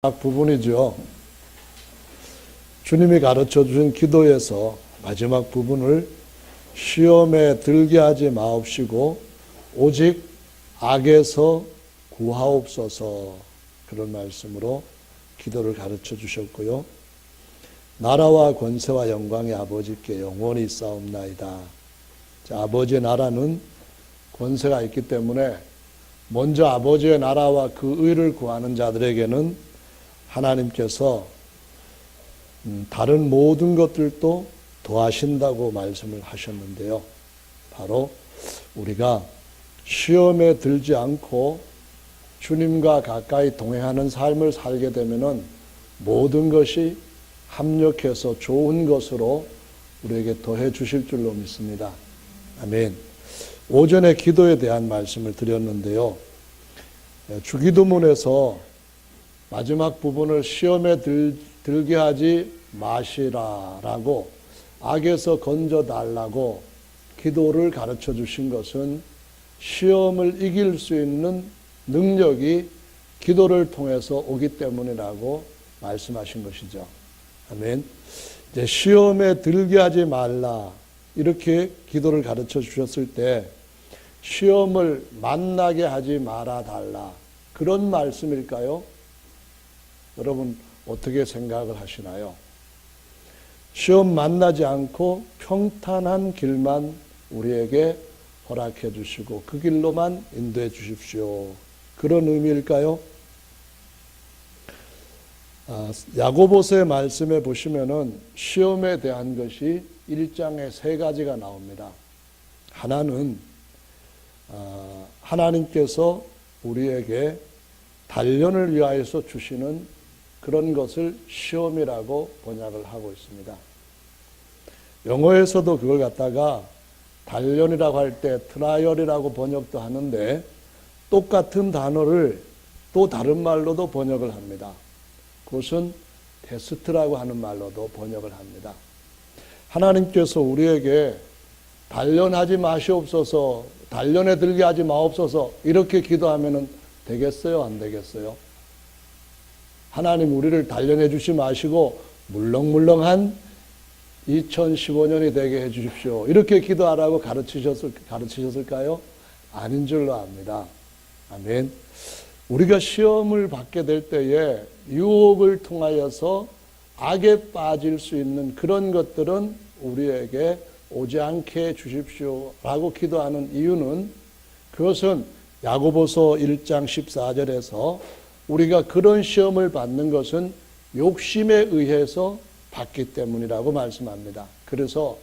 부분이죠. 주님이 가르쳐 주신 기도에서 마지막 부분을 시험에 들게 하지 마옵시고 오직 악에서 구하옵소서, 그런 말씀으로 기도를 가르쳐 주셨고요. 나라와 권세와 영광의 아버지께 영원히 있사옵나이다. 자, 아버지의 나라는 권세가 있기 때문에 먼저 아버지의 나라와 그 의를 구하는 자들에게는 하나님께서 다른 모든 것들도 더하신다고 말씀을 하셨는데요. 바로 우리가 시험에 들지 않고 주님과 가까이 동행하는 삶을 살게 되면은 모든 것이 합력해서 좋은 것으로 우리에게 더해 주실 줄로 믿습니다. 아멘. 오전에 기도에 대한 말씀을 드렸는데요. 주기도문에서 마지막 부분을 시험에 들게 하지 마시라라고, 악에서 건져달라고 기도를 가르쳐 주신 것은 시험을 이길 수 있는 능력이 기도를 통해서 오기 때문이라고 말씀하신 것이죠. 아멘. 이제 시험에 들게 하지 말라, 이렇게 기도를 가르쳐 주셨을 때 시험을 만나게 하지 말아 달라, 그런 말씀일까요? 여러분 어떻게 생각을 하시나요? 시험 만나지 않고 평탄한 길만 우리에게 허락해 주시고 그 길로만 인도해 주십시오, 그런 의미일까요? 야고보서의 말씀에 보시면은 시험에 대한 것이 1장에 3가지가 나옵니다. 하나는 하나님께서 우리에게 단련을 위하여서 주시는 그런 것을 시험이라고 번역을 하고 있습니다. 영어에서도 그걸 갖다가 단련이라고 할 때 트라이얼이라고 번역도 하는데, 똑같은 단어를 또 다른 말로도 번역을 합니다. 그것은 테스트라고 하는 말로도 번역을 합니다. 하나님께서 우리에게 단련하지 마시옵소서, 단련에 들게 하지 마옵소서, 이렇게 기도하면 되겠어요? 안 되겠어요? 하나님 우리를 단련해 주시 마시고 물렁물렁한 2015년이 되게 해 주십시오, 이렇게 기도하라고 가르치셨을까요? 아닌 줄로 압니다. 아멘. 우리가 시험을 받게 될 때에 유혹을 통하여서 악에 빠질 수 있는 그런 것들은 우리에게 오지 않게 해 주십시오라고 기도하는 이유는, 그것은 야고보서 1장 14절에서 우리가 그런 시험을 받는 것은 욕심에 의해서 받기 때문이라고 말씀합니다. 그래서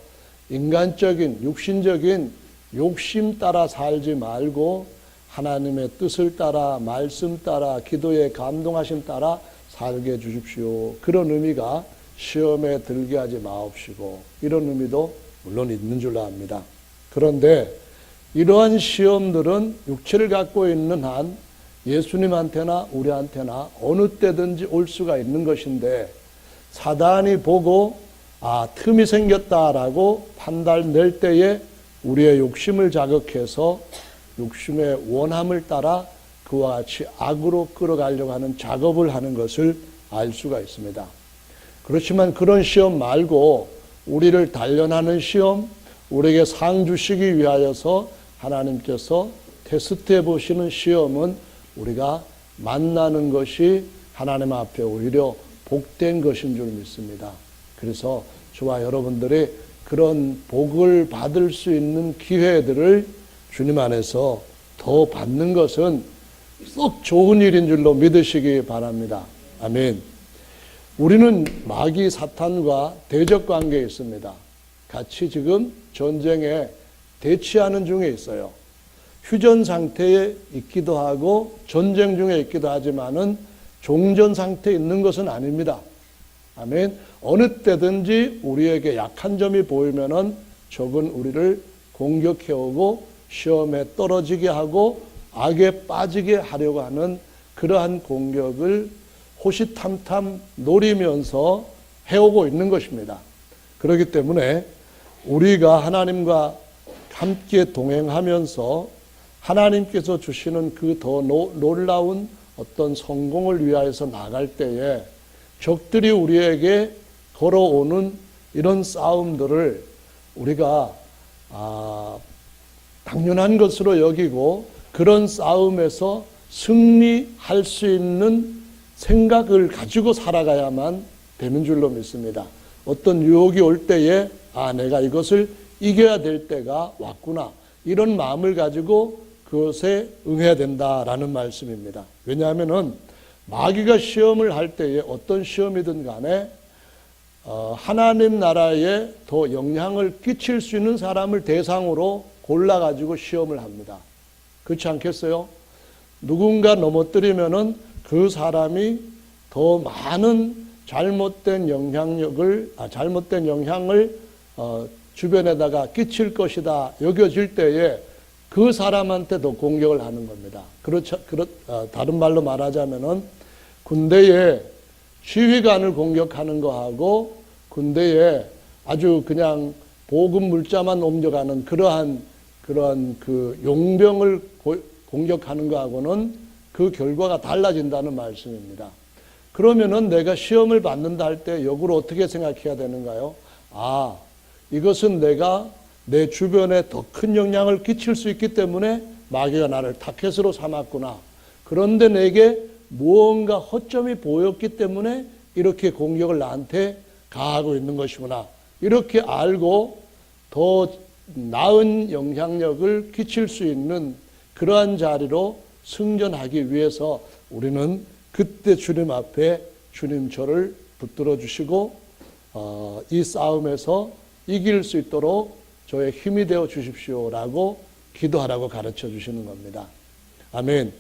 인간적인, 육신적인 욕심 따라 살지 말고 하나님의 뜻을 따라, 말씀 따라, 기도의 감동하심 따라 살게 해 주십시오, 그런 의미가 시험에 들게 하지 마옵시고, 이런 의미도 물론 있는 줄로 압니다. 그런데 이러한 시험들은 육체를 갖고 있는 한 예수님한테나 우리한테나 어느 때든지 올 수가 있는 것인데, 사단이 보고 틈이 생겼다라고 판단 낼 때에 우리의 욕심을 자극해서 욕심의 원함을 따라 그와 같이 악으로 끌어가려고 하는 작업을 하는 것을 알 수가 있습니다. 그렇지만 그런 시험 말고 우리를 단련하는 시험, 우리에게 상 주시기 위하여서 하나님께서 테스트해 보시는 시험은 우리가 만나는 것이 하나님 앞에 오히려 복된 것인 줄 믿습니다. 그래서 저와 여러분들이 그런 복을 받을 수 있는 기회들을 주님 안에서 더 받는 것은 썩 좋은 일인 줄로 믿으시기 바랍니다. 아멘. 우리는 마귀 사탄과 대적 관계에 있습니다. 같이 지금 전쟁에 대치하는 중에 있어요. 휴전 상태에 있기도 하고 전쟁 중에 있기도 하지만은 종전 상태에 있는 것은 아닙니다. 아멘. 어느 때든지 우리에게 약한 점이 보이면은 적은 우리를 공격해 오고 시험에 떨어지게 하고 악에 빠지게 하려고 하는 그러한 공격을 호시탐탐 노리면서 해오고 있는 것입니다. 그렇기 때문에 우리가 하나님과 함께 동행하면서 하나님께서 주시는 그 더 놀라운 어떤 성공을 위하여서 나갈 때에 적들이 우리에게 걸어오는 이런 싸움들을 우리가 당연한 것으로 여기고 그런 싸움에서 승리할 수 있는 생각을 가지고 살아가야만 되는 줄로 믿습니다. 어떤 유혹이 올 때에 내가 이것을 이겨야 될 때가 왔구나, 이런 마음을 가지고 그것에 응해야 된다라는 말씀입니다. 왜냐하면은 마귀가 시험을 할 때에 어떤 시험이든 간에 하나님 나라에 더 영향을 끼칠 수 있는 사람을 대상으로 골라가지고 시험을 합니다. 그렇지 않겠어요? 누군가 넘어뜨리면은 그 사람이 더 많은 잘못된 영향을 주변에다가 끼칠 것이다 여겨질 때에 그 사람한테 더 공격을 하는 겁니다. 다른 말로 말하자면은 군대에 지휘관을 공격하는 거하고 군대에 아주 그냥 보급 물자만 옮겨가는 그러한 그 용병을 공격하는 거하고는 그 결과가 달라진다는 말씀입니다. 그러면은 내가 시험을 받는다 할 때 역으로 어떻게 생각해야 되는가요? 이것은 내가 내 주변에 더 큰 영향을 끼칠 수 있기 때문에 마귀가 나를 타켓으로 삼았구나. 그런데 내게 무언가 허점이 보였기 때문에 이렇게 공격을 나한테 가하고 있는 것이구나. 이렇게 알고 더 나은 영향력을 끼칠 수 있는 그러한 자리로 승전하기 위해서 우리는 그때 주님 앞에 주님 저를 붙들어 주시고 이 싸움에서 이길 수 있도록 저의 힘이 되어 주십시오라고 기도하라고 가르쳐 주시는 겁니다. 아멘.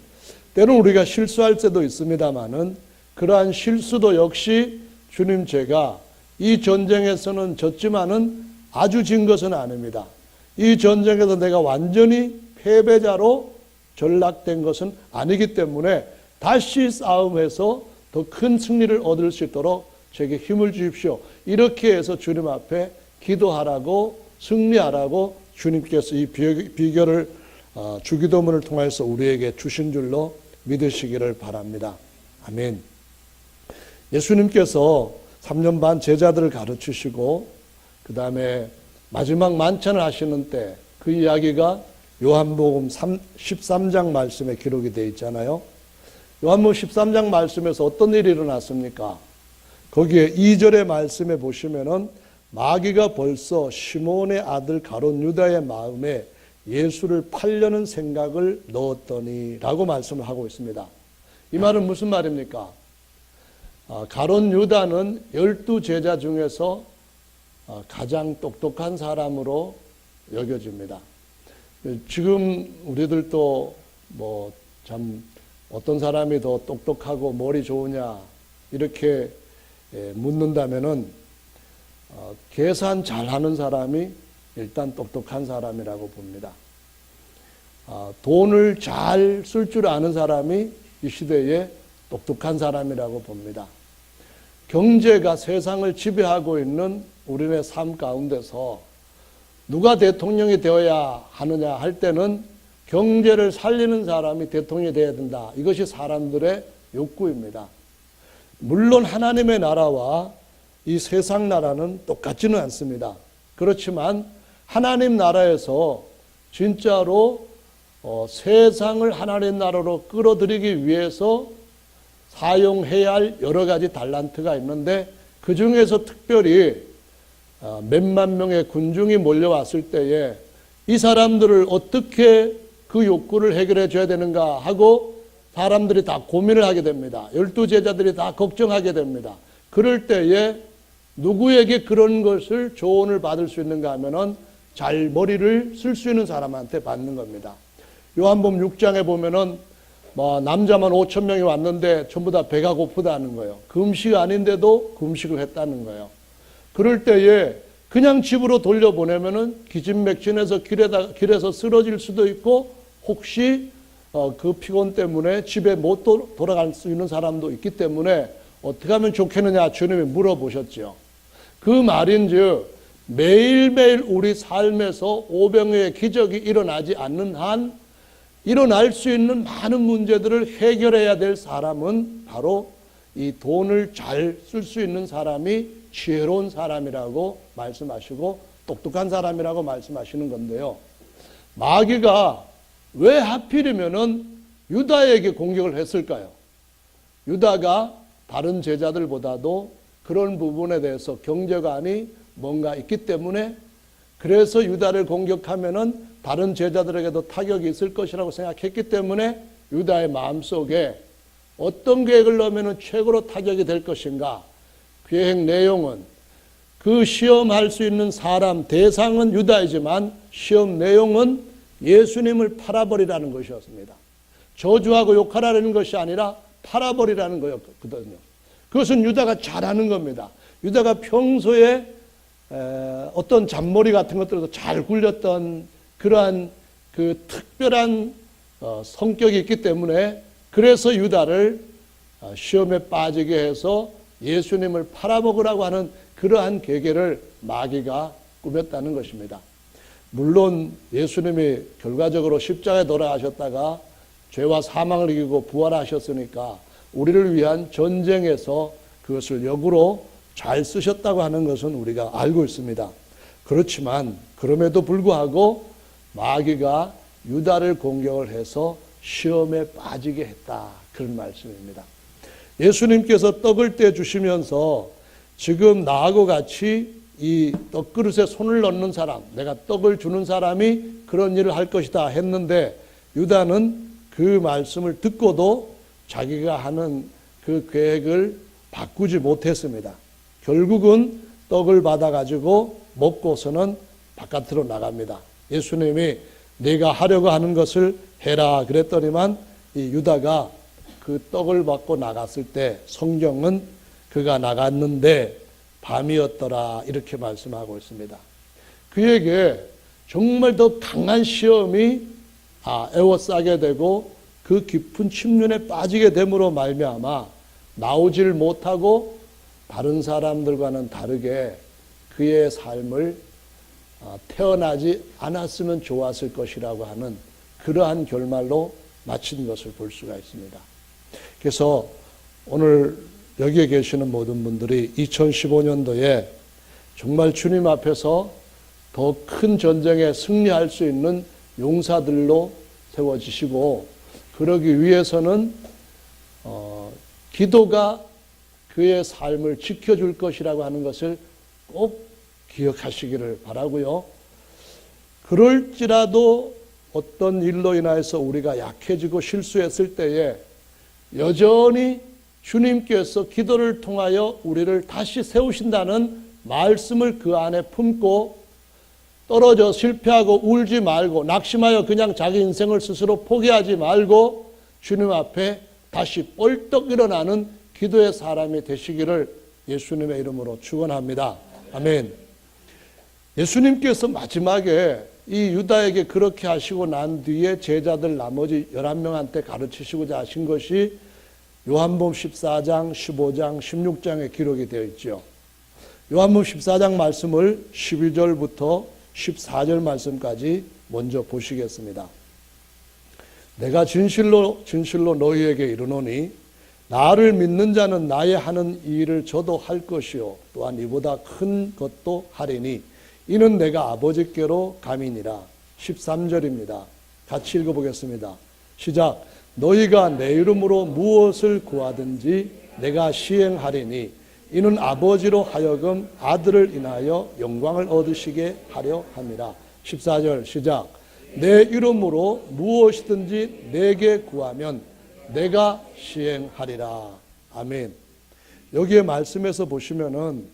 때로는 우리가 실수할 때도 있습니다만은 그러한 실수도 역시 주님 제가 이 전쟁에서는 졌지만은 아주 진 것은 아닙니다. 이 전쟁에서 내가 완전히 패배자로 전락된 것은 아니기 때문에 다시 싸움해서 더 큰 승리를 얻을 수 있도록 제게 힘을 주십시오. 이렇게 해서 주님 앞에 기도하라고 승리하라고 주님께서 이 비결을 주기도문을 통해서 우리에게 주신 줄로 믿으시기를 바랍니다. 아멘. 예수님께서 3년 반 제자들을 가르치시고 그 다음에 마지막 만찬을 하시는 때 그 이야기가 요한복음 13장 말씀에 기록이 되어 있잖아요. 요한복음 13장 말씀에서 어떤 일이 일어났습니까? 거기에 2절의 말씀에 보시면은 마귀가 벌써 시몬의 아들 가룟 유다의 마음에 예수를 팔려는 생각을 넣었더니 라고 말씀을 하고 있습니다. 이 말은 무슨 말입니까? 가룟 유다는 12제자 중에서 가장 똑똑한 사람으로 여겨집니다. 지금 우리들도 참 어떤 사람이 더 똑똑하고 머리 좋으냐 이렇게 묻는다면은 계산 잘하는 사람이 일단 똑똑한 사람이라고 봅니다. 돈을 잘 쓸 줄 아는 사람이 이 시대에 똑똑한 사람이라고 봅니다. 경제가 세상을 지배하고 있는 우리의 삶 가운데서 누가 대통령이 되어야 하느냐 할 때는 경제를 살리는 사람이 대통령이 되어야 된다. 이것이 사람들의 욕구입니다. 물론 하나님의 나라와 이 세상 나라는 똑같지는 않습니다. 그렇지만 하나님 나라에서 진짜로 세상을 하나님 나라로 끌어들이기 위해서 사용해야 할 여러 가지 달란트가 있는데 그 중에서 특별히 몇만 명의 군중이 몰려왔을 때에 이 사람들을 어떻게 그 욕구를 해결해 줘야 되는가 하고 사람들이 다 고민을 하게 됩니다. 12제자들이 다 걱정하게 됩니다. 그럴 때에 누구에게 그런 것을 조언을 받을 수 있는가 하면은 잘 머리를 쓸 수 있는 사람한테 받는 겁니다. 요한복음 6장에 보면은 남자만 5,000명이 왔는데 전부 다 배가 고프다는 거예요. 금식 아닌데도 금식을 했다는 거예요. 그럴 때에 그냥 집으로 돌려보내면은 기진맥진해서 길에서 쓰러질 수도 있고 혹시 그 피곤 때문에 집에 못 돌아갈 수 있는 사람도 있기 때문에 어떻게 하면 좋겠느냐 주님이 물어보셨죠. 그 말인즉 매일매일 우리 삶에서 오병이어의 기적이 일어나지 않는 한 일어날 수 있는 많은 문제들을 해결해야 될 사람은 바로 이 돈을 잘 쓸 수 있는 사람이 지혜로운 사람이라고 말씀하시고 똑똑한 사람이라고 말씀하시는 건데요. 마귀가 왜 하필이면은 유다에게 공격을 했을까요? 유다가 다른 제자들보다도 그런 부분에 대해서 경제관이 뭔가 있기 때문에, 그래서 유다를 공격하면은 다른 제자들에게도 타격이 있을 것이라고 생각했기 때문에 유다의 마음속에 어떤 계획을 넣으면 최고로 타격이 될 것인가, 계획 내용은 그 시험할 수 있는 사람 대상은 유다이지만 시험 내용은 예수님을 팔아버리라는 것이었습니다. 저주하고 욕하라는 것이 아니라 팔아버리라는 거였거든요. 그것은 유다가 잘하는 겁니다. 유다가 평소에 어떤 잔머리 같은 것들도 잘 굴렸던 그러한 그 특별한 성격이 있기 때문에, 그래서 유다를 시험에 빠지게 해서 예수님을 팔아먹으라고 하는 그러한 계계를 마귀가 꾸몄다는 것입니다. 물론 예수님이 결과적으로 십자가에 돌아가셨다가 죄와 사망을 이기고 부활하셨으니까 우리를 위한 전쟁에서 그것을 역으로 잘 쓰셨다고 하는 것은 우리가 알고 있습니다. 그렇지만 그럼에도 불구하고 마귀가 유다를 공격을 해서 시험에 빠지게 했다, 그런 말씀입니다. 예수님께서 떡을 떼주시면서 지금 나하고 같이 이 떡그릇에 손을 넣는 사람, 내가 떡을 주는 사람이 그런 일을 할 것이다 했는데, 유다는 그 말씀을 듣고도 자기가 하는 그 계획을 바꾸지 못했습니다. 결국은 떡을 받아가지고 먹고서는 바깥으로 나갑니다. 예수님이 네가 하려고 하는 것을 해라 그랬더니만 이 유다가 그 떡을 받고 나갔을 때 성경은 그가 나갔는데 밤이었더라 이렇게 말씀하고 있습니다. 그에게 정말 더 강한 시험이 에워싸게 되고 그 깊은 침륜에 빠지게 됨으로 말미암아 나오질 못하고 다른 사람들과는 다르게 그의 삶을 태어나지 않았으면 좋았을 것이라고 하는 그러한 결말로 마친 것을 볼 수가 있습니다. 그래서 오늘 여기에 계시는 모든 분들이 2015년도에 정말 주님 앞에서 더 큰 전쟁에 승리할 수 있는 용사들로 세워지시고, 그러기 위해서는 기도가 그의 삶을 지켜줄 것이라고 하는 것을 꼭 기억하시기를 바라고요. 그럴지라도 어떤 일로 인하여서 우리가 약해지고 실수했을 때에 여전히 주님께서 기도를 통하여 우리를 다시 세우신다는 말씀을 그 안에 품고, 떨어져 실패하고 울지 말고 낙심하여 그냥 자기 인생을 스스로 포기하지 말고 주님 앞에 다시 뻘떡 일어나는 기도의 사람이 되시기를 예수님의 이름으로 축원합니다. 아멘. 예수님께서 마지막에 이 유다에게 그렇게 하시고 난 뒤에 제자들 나머지 11명한테 가르치시고자 하신 것이 요한복음 14장, 15장, 16장에 기록이 되어 있죠. 요한복음 14장 말씀을 12절부터 14절 말씀까지 먼저 보시겠습니다. 내가 진실로 너희에게 이르노니 나를 믿는 자는 나의 하는 이 일을 저도 할 것이요 또한 이보다 큰 것도 하리니 이는 내가 아버지께로 감이니라. 13절입니다. 같이 읽어보겠습니다. 시작. 너희가 내 이름으로 무엇을 구하든지 내가 시행하리니 이는 아버지로 하여금 아들을 인하여 영광을 얻으시게 하려 함이라. 14절 시작. 내 이름으로 무엇이든지 내게 구하면 내가 시행하리라. 아멘. 여기에 말씀에서 보시면은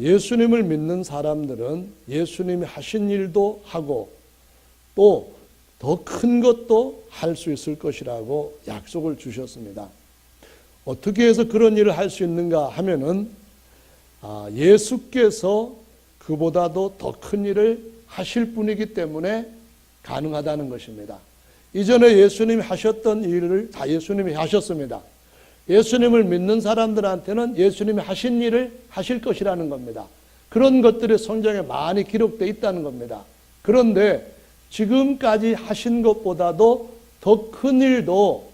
예수님을 믿는 사람들은 예수님이 하신 일도 하고 또 더 큰 것도 할 수 있을 것이라고 약속을 주셨습니다. 어떻게 해서 그런 일을 할 수 있는가 하면은 예수께서 그보다도 더 큰 일을 하실 분이기 때문에 가능하다는 것입니다. 이전에 예수님이 하셨던 일을 다 예수님이 하셨습니다. 예수님을 믿는 사람들한테는 예수님이 하신 일을 하실 것이라는 겁니다. 그런 것들이 성경에 많이 기록되어 있다는 겁니다. 그런데 지금까지 하신 것보다도 더 큰 일도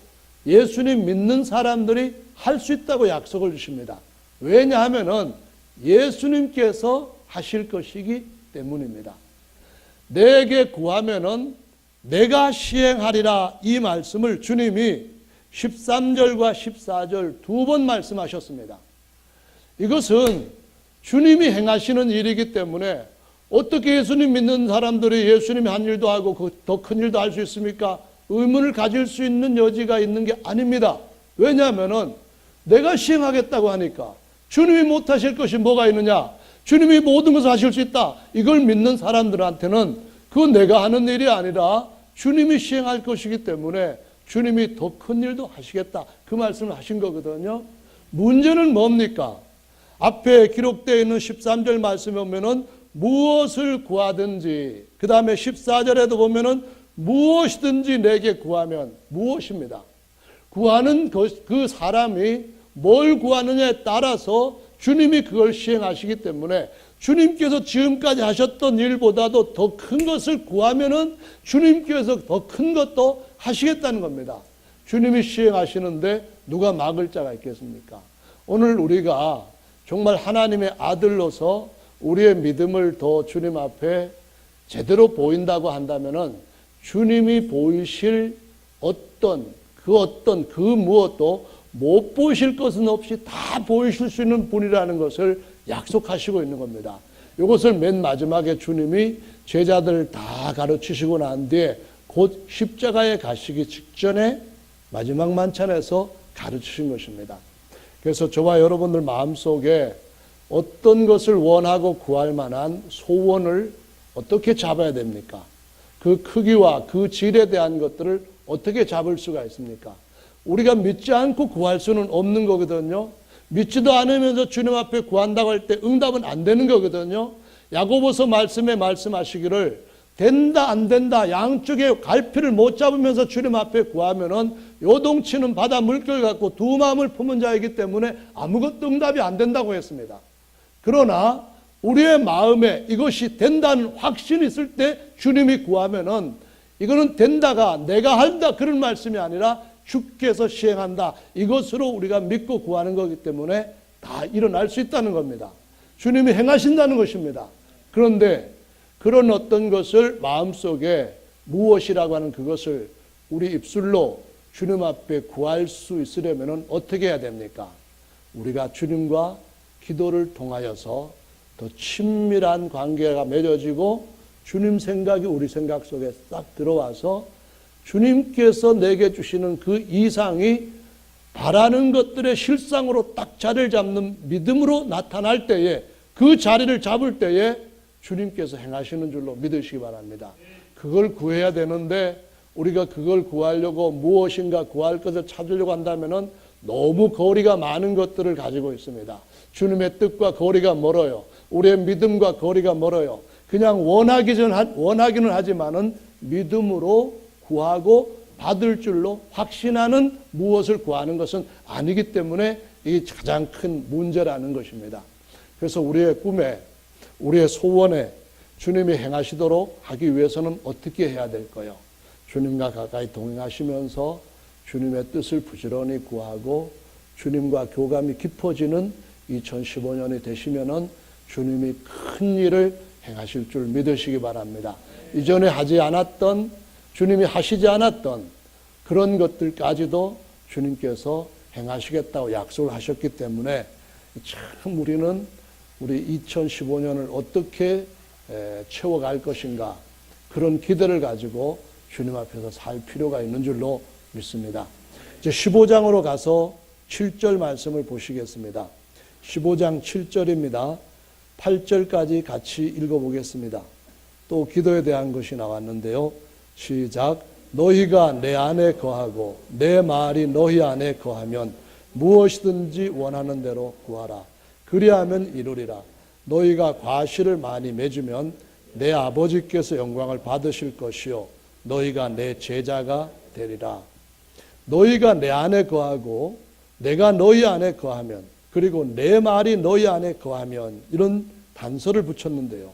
예수님 믿는 사람들이 할 수 있다고 약속을 주십니다. 왜냐하면 예수님께서 하실 것이기 때문입니다. 내게 구하면은 내가 시행하리라, 이 말씀을 주님이 13절과 14절 두 번 말씀하셨습니다. 이것은 주님이 행하시는 일이기 때문에 어떻게 예수님 믿는 사람들이 예수님이 한 일도 하고 더 큰 일도 할 수 있습니까? 의문을 가질 수 있는 여지가 있는 게 아닙니다. 왜냐하면 내가 시행하겠다고 하니까 주님이 못하실 것이 뭐가 있느냐? 주님이 모든 것을 하실 수 있다. 이걸 믿는 사람들한테는 그건 내가 하는 일이 아니라 주님이 시행할 것이기 때문에 주님이 더 큰 일도 하시겠다. 그 말씀을 하신 거거든요. 문제는 뭡니까? 앞에 기록되어 있는 13절 말씀에 보면은 무엇을 구하든지, 그 다음에 14절에도 보면은 무엇이든지 내게 구하면, 무엇입니다. 구하는 그 사람이 뭘 구하느냐에 따라서 주님이 그걸 시행하시기 때문에 주님께서 지금까지 하셨던 일보다도 더 큰 것을 구하면은 주님께서 더 큰 것도 하시겠다는 겁니다. 주님이 시행하시는데 누가 막을 자가 있겠습니까? 오늘 우리가 정말 하나님의 아들로서 우리의 믿음을 더 주님 앞에 제대로 보인다고 한다면은 주님이 보이실 그 무엇도 못 보이실 것은 없이 다 보이실 수 있는 분이라는 것을 약속하시고 있는 겁니다. 이것을 맨 마지막에 주님이 제자들 다 가르치시고 난 뒤에 곧 십자가에 가시기 직전에 마지막 만찬에서 가르치신 것입니다. 그래서 저와 여러분들 마음속에 어떤 것을 원하고 구할 만한 소원을 어떻게 잡아야 됩니까? 그 크기와 그 질에 대한 것들을 어떻게 잡을 수가 있습니까? 우리가 믿지 않고 구할 수는 없는 거거든요. 믿지도 않으면서 주님 앞에 구한다고 할 때 응답은 안 되는 거거든요. 야고보서 말씀에 말씀하시기를 된다 안 된다 양쪽에 갈피를 못 잡으면서 주님 앞에 구하면은 요동치는 바다 물결 같고 두 마음을 품은 자이기 때문에 아무것도 응답이 안 된다고 했습니다. 그러나 우리의 마음에 이것이 된다는 확신이 있을 때 주님이 구하면은 이거는 된다가 내가 한다 그런 말씀이 아니라 주께서 시행한다, 이것으로 우리가 믿고 구하는 거기 때문에 다 일어날 수 있다는 겁니다. 주님이 행하신다는 것입니다. 그런데 그런 어떤 것을 마음속에 무엇이라고 하는 그것을 우리 입술로 주님 앞에 구할 수 있으려면 어떻게 해야 됩니까? 우리가 주님과 기도를 통하여서 더 친밀한 관계가 맺어지고 주님 생각이 우리 생각 속에 싹 들어와서 주님께서 내게 주시는 그 이상이 바라는 것들의 실상으로 딱 자리를 잡는 믿음으로 나타날 때에, 그 자리를 잡을 때에 주님께서 행하시는 줄로 믿으시기 바랍니다. 그걸 구해야 되는데 우리가 그걸 구하려고 무엇인가 구할 것을 찾으려고 한다면은 너무 거리가 많은 것들을 가지고 있습니다. 주님의 뜻과 거리가 멀어요. 우리의 믿음과 거리가 멀어요. 그냥 원하기는 하지만은 믿음으로 구하고 받을 줄로 확신하는 무엇을 구하는 것은 아니기 때문에 이게 가장 큰 문제라는 것입니다. 그래서 우리의 꿈에, 우리의 소원에 주님이 행하시도록 하기 위해서는 어떻게 해야 될까요? 주님과 가까이 동행하시면서 주님의 뜻을 부지런히 구하고 주님과 교감이 깊어지는 2015년이 되시면은 주님이 큰 일을 행하실 줄 믿으시기 바랍니다. 이전에 하지 않았던, 주님이 하시지 않았던 그런 것들까지도 주님께서 행하시겠다고 약속을 하셨기 때문에 참 우리는 우리 2015년을 어떻게 채워갈 것인가, 그런 기대를 가지고 주님 앞에서 살 필요가 있는 줄로 믿습니다. 이제 15장으로 가서 7절 말씀을 보시겠습니다. 15장 7절입니다. 8절까지 같이 읽어보겠습니다. 또 기도에 대한 것이 나왔는데요. 시작. 너희가 내 안에 거하고 내 말이 너희 안에 거하면 무엇이든지 원하는 대로 구하라. 그리하면 이루리라. 너희가 과실을 많이 맺으면 내 아버지께서 영광을 받으실 것이요 너희가 내 제자가 되리라. 너희가 내 안에 거하고 내가 너희 안에 거하면, 그리고 내 말이 너희 안에 거하면, 이런 단서를 붙였는데요.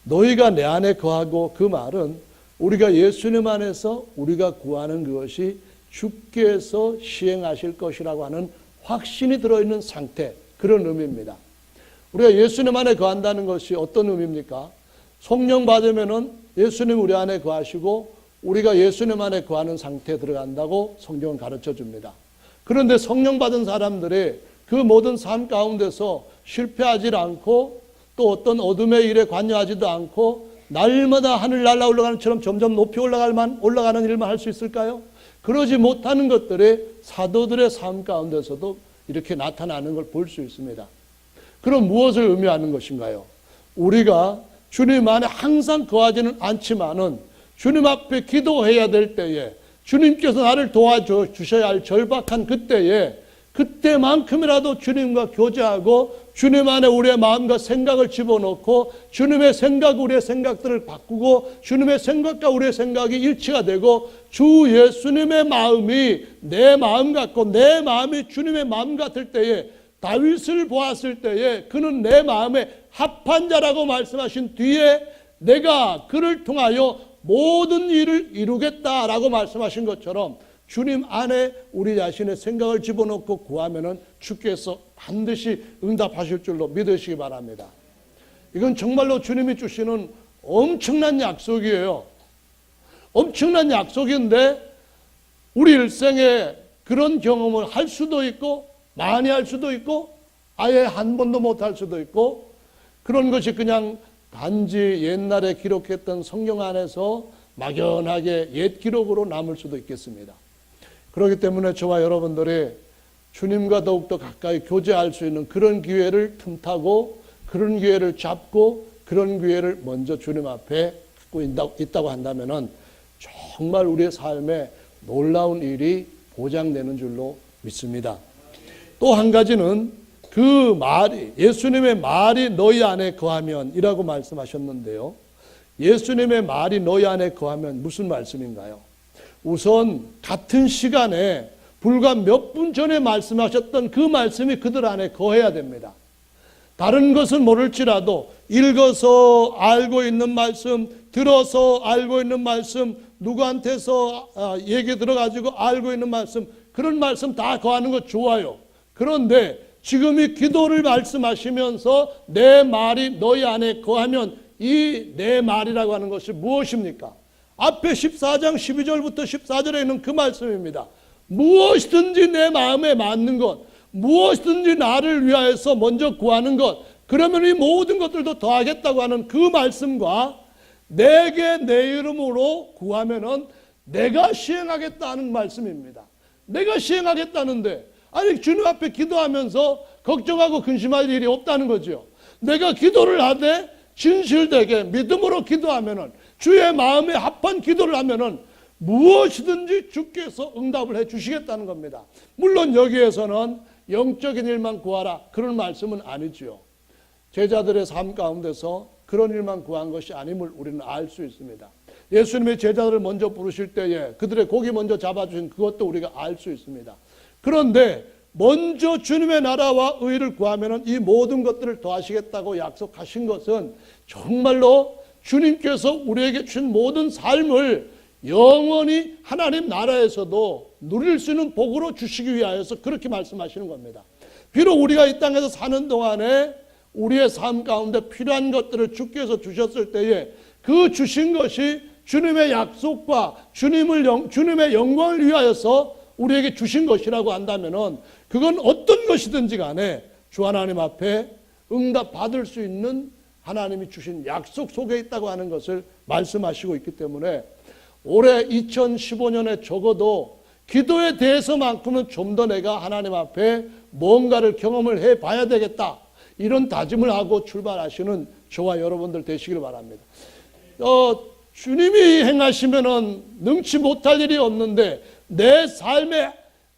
너희가 내 안에 거하고, 그 말은 우리가 예수님 안에서 우리가 구하는 그것이 주께서 시행하실 것이라고 하는 확신이 들어있는 상태, 그런 의미입니다. 우리가 예수님 안에 거한다는 것이 어떤 의미입니까? 성령 받으면은 예수님 우리 안에 거하시고 우리가 예수님 안에 거하는 상태에 들어간다고 성경은 가르쳐 줍니다. 그런데 성령 받은 사람들이 그 모든 삶 가운데서 실패하지 않고 또 어떤 어둠의 일에 관여하지도 않고 날마다 하늘 날아 올라가는 것처럼 점점 높이 올라가는 일만 할 수 있을까요? 그러지 못하는 것들이 사도들의 삶 가운데서도 이렇게 나타나는 걸 볼 수 있습니다. 그럼 무엇을 의미하는 것인가요? 우리가 주님 안에 항상 거하지는 않지만은 주님 앞에 기도해야 될 때에 주님께서 나를 도와줘 주셔야 할 절박한 그때만큼이라도 주님과 교제하고 주님 안에 우리의 마음과 생각을 집어넣고 주님의 생각 우리의 생각들을 바꾸고 주님의 생각과 우리의 생각이 일치가 되고 주 예수님의 마음이 내 마음 같고 내 마음이 주님의 마음 같을 때에 다윗을 보았을 때에 그는 내 마음에 합한 자라고 말씀하신 뒤에 내가 그를 통하여 모든 일을 이루겠다라고 말씀하신 것처럼 주님 안에 우리 자신의 생각을 집어넣고 구하면은 주께서 반드시 응답하실 줄로 믿으시기 바랍니다. 이건 정말로 주님이 주시는 엄청난 약속이에요. 엄청난 약속인데 우리 일생에 그런 경험을 할 수도 있고 많이 할 수도 있고 아예 한 번도 못 할 수도 있고 그런 것이 그냥 단지 옛날에 기록했던 성경 안에서 막연하게 옛 기록으로 남을 수도 있겠습니다. 그렇기 때문에 저와 여러분들이 주님과 더욱더 가까이 교제할 수 있는 그런 기회를 틈타고 그런 기회를 잡고 그런 기회를 먼저 주님 앞에 갖고 있다고 한다면 정말 우리의 삶에 놀라운 일이 보장되는 줄로 믿습니다. 또 한 가지는 그 말이 예수님의 말이 너희 안에 거하면 이라고 말씀하셨는데요. 예수님의 말이 너희 안에 거하면 무슨 말씀인가요? 우선 같은 시간에 불과 몇 분 전에 말씀하셨던 그 말씀이 그들 안에 거해야 됩니다. 다른 것은 모를지라도 읽어서 알고 있는 말씀, 들어서 알고 있는 말씀, 누구한테서 얘기 들어가지고 알고 있는 말씀, 그런 말씀 다 거하는 거 좋아요. 그런데 지금 이 기도를 말씀하시면서 내 말이 너희 안에 거하면 이 내 말이라고 하는 것이 무엇입니까? 앞에 14장 12절부터 14절에 있는 그 말씀입니다. 무엇이든지 내 마음에 맞는 것, 무엇이든지 나를 위하여서 먼저 구하는 것, 그러면 이 모든 것들도 더하겠다고 하는 그 말씀과 내게 내 이름으로 구하면은 내가 시행하겠다는 말씀입니다. 내가 시행하겠다는데 아니 주님 앞에 기도하면서 걱정하고 근심할 일이 없다는 거죠. 내가 기도를 하되 진실되게 믿음으로 기도하면은 주의 마음에 합한 기도를 하면은 무엇이든지 주께서 응답을 해 주시겠다는 겁니다. 물론 여기에서는 영적인 일만 구하라 그런 말씀은 아니지요. 제자들의 삶 가운데서 그런 일만 구한 것이 아님을 우리는 알 수 있습니다. 예수님의 제자들을 먼저 부르실 때에 그들의 고기 먼저 잡아주신 그것도 우리가 알 수 있습니다. 그런데 먼저 주님의 나라와 의를 구하면 이 모든 것들을 더하시겠다고 약속하신 것은 정말로 주님께서 우리에게 주신 모든 삶을 영원히 하나님 나라에서도 누릴 수 있는 복으로 주시기 위하여서 그렇게 말씀하시는 겁니다. 비록 우리가 이 땅에서 사는 동안에 우리의 삶 가운데 필요한 것들을 주께서 주셨을 때에 그 주신 것이 주님의 약속과 주님의 영광을 위하여서 우리에게 주신 것이라고 한다면 그건 어떤 것이든지 간에 주 하나님 앞에 응답 받을 수 있는 하나님이 주신 약속 속에 있다고 하는 것을 말씀하시고 있기 때문에 올해 2015년에 적어도 기도에 대해서만큼은 좀 더 내가 하나님 앞에 뭔가를 경험을 해봐야 되겠다 이런 다짐을 하고 출발하시는 저와 여러분들 되시길 바랍니다. 주님이 행하시면은 능치 못할 일이 없는데 내 삶에